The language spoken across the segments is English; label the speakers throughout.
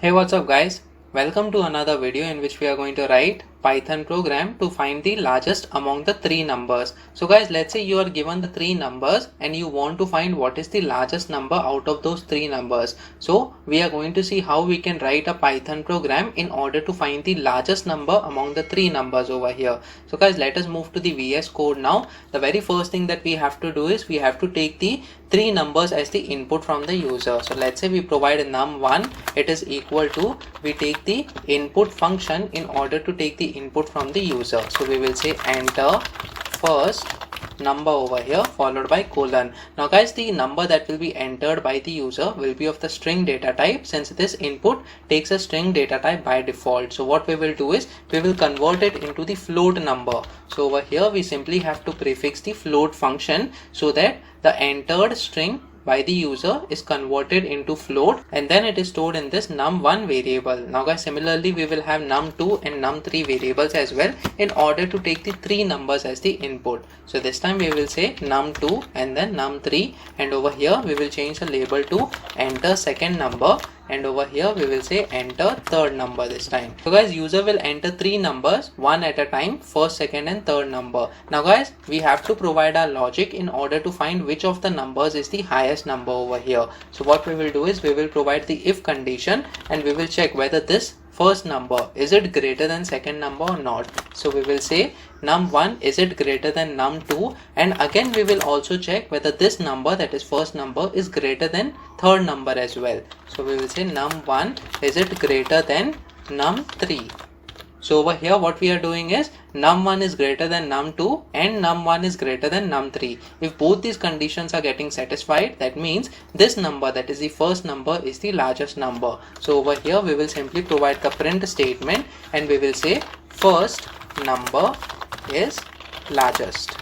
Speaker 1: Hey, what's up guys? Welcome to another video in which we are going to write Python program to find the largest among the three numbers. So guys, let's say you are given the three numbers and you want to find what is the largest number out of those three numbers. So we are going to see how we can write a Python program in order to find the largest number among the three numbers over here. So guys, let us move to the VS Code now. The very first thing that we have to do is we have to take the three numbers as the input from the user. So let's say we provide a num1, it is equal to, we take the input function in order to take the input from the user. So we will say enter first number over here followed by colon. Now guys, the number that will be entered by the user will be of the string data type, since this input takes a string data type by default. So what we will do is we will convert it into the float number. So over here we simply have to prefix the float function so that the entered string by the user is converted into float and then it is stored in this num1 variable. Now guys, similarly we will have num2 and num3 variables as well in order to take the three numbers as the input. So this time we will say num2 and then num3, and over here we will change the label to enter second number, and over here we will say enter third number this time. So guys, user will enter three numbers one at a time, first, second and third number. Now guys, we have to provide our logic in order to find which of the numbers is the highest number over here. So what we will do is we will provide the if condition and we will check whether this first number, is it greater than second number or not. So we will say num1, is it greater than num2, and again we will also check whether this number, that is first number, is greater than third number as well. So we will say num1, is it greater than num3. So over here what we are doing is num1 is greater than num2 and num1 is greater than num3. If both these conditions are getting satisfied, that means this number, that is the first number, is the largest number. So over here we will simply provide the print statement and we will say first number is largest.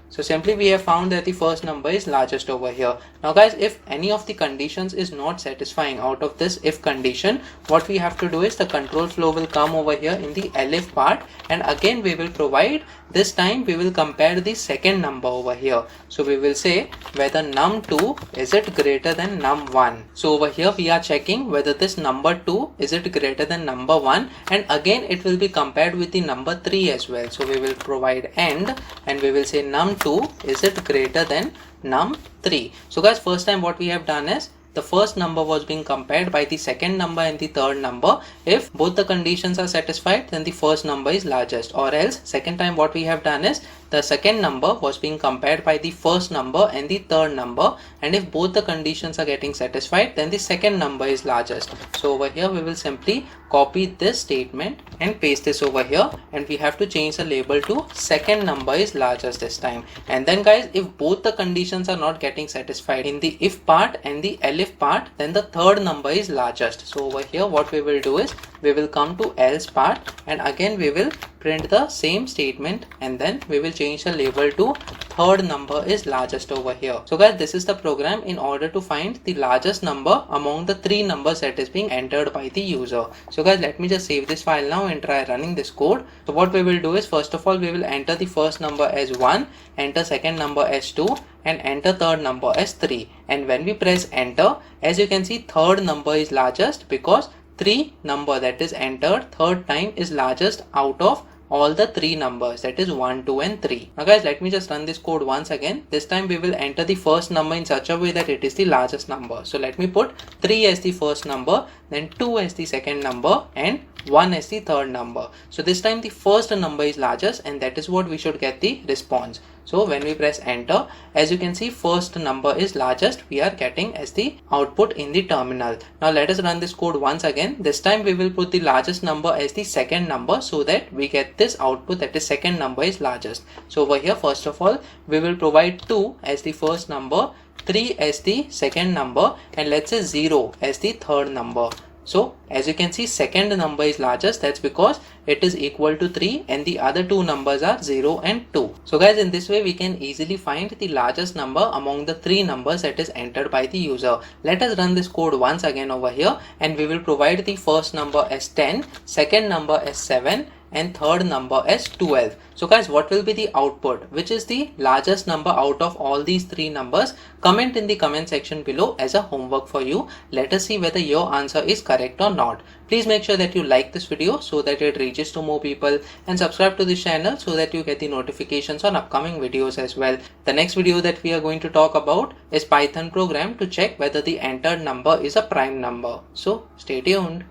Speaker 1: So simply we have found that the first number is largest over here. Now guys, if any of the conditions is not satisfying out of this if condition, what we have to do is the control flow will come over here in the elif part, and again we will provide, this time we will compare the second number over here. So we will say whether num2, is it greater than num1. So over here we are checking whether this number 2, is it greater than number 1, and again it will be compared with the number 3 as well. So we will provide and we will say num2, is it greater than num3. So guys, first time what we have done is the first number was being compared by the second number and the third number. If both the conditions are satisfied, then the first number is largest, or else second time what we have done is the second number was being compared by the first number and the third number, and if both the conditions are getting satisfied, then the second number is largest. So over here we will simply copy this statement and paste this over here, and we have to change the label to second number is largest this time. And then guys, if both the conditions are not getting satisfied in the if part and the elif part, then the third number is largest. So over here what we will do is we will come to else part and again we will print the same statement and then we will change the label to third number is largest over here. So guys, this is the program in order to find the largest number among the three numbers that is being entered by the user. So guys, let me just save this file now and try running this code. So what we will do is first of all we will enter the first number as 1, enter second number as 2 and enter third number as 3, and when we press enter, as you can see third number is largest because 3 number that is entered third time is largest out of all the three numbers, that is 1, 2 and 3. Now guys, let me just run this code once again. This time we will enter the first number in such a way that it is the largest number. So let me put 3 as the first number, then 2 as the second number and 1 as the third number. So this time the first number is largest and that is what we should get the response. So when we press enter, as you can see first number is largest, we are getting as the output in the terminal. Now let us run this code once again. This time we will put the largest number as the second number so that we get this output, that is second number is largest. So over here first of all we will provide 2 as the first number, 3 as the second number and let's say 0 as the third number. So as you can see second number is largest, that's because it is equal to 3 and the other two numbers are 0 and 2. So guys, in this way we can easily find the largest number among the three numbers that is entered by the user. Let us run this code once again over here and we will provide the first number as 10, second number as 7 and third number as 12. So guys, what will be the output? Which is the largest number out of all these three numbers? Comment in the comment section below as a homework for you. Let us see whether your answer is correct or not. Please make sure that you like this video so that it reaches to more people, and subscribe to this channel so that you get the notifications on upcoming videos as well. The next video that we are going to talk about is Python program to check whether the entered number is a prime number. So stay tuned.